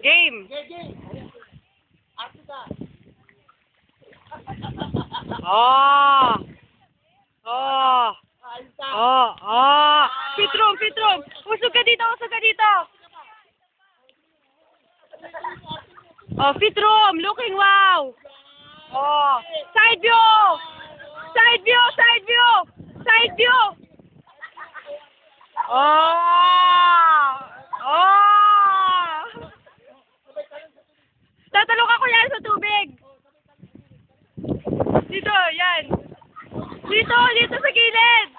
Game. Oh. Oh. Oh. Oh. Pitrom, Pitrom. Usog ka dito, usog ka dito. Oh, Pitrom, looking wow. Oh, side view. Side view, side view. Side view. Oh. Oh. Tatalok ako yan sa tubig. Dito, yan. Dito, dito sa gilid.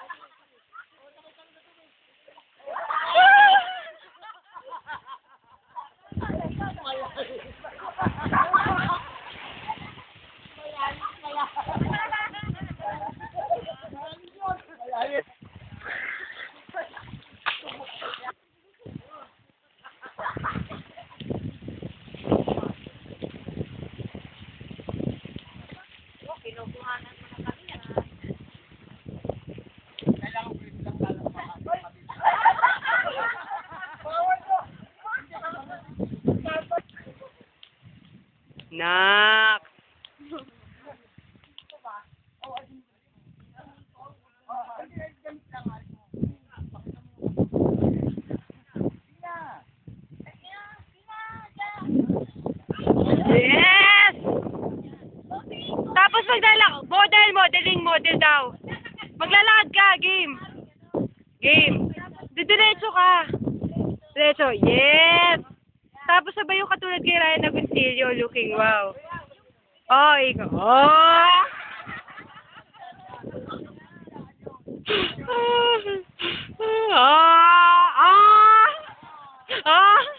Nak. Yes! Tapos model daw. Maglalakad ka, game. Game. Didiretso ka. Diretso, yes! Tapos sabay yung katulad kay Ryan Agoncillo, looking wow. Oh, ikaw. Oh! Ah! Ah! Ah!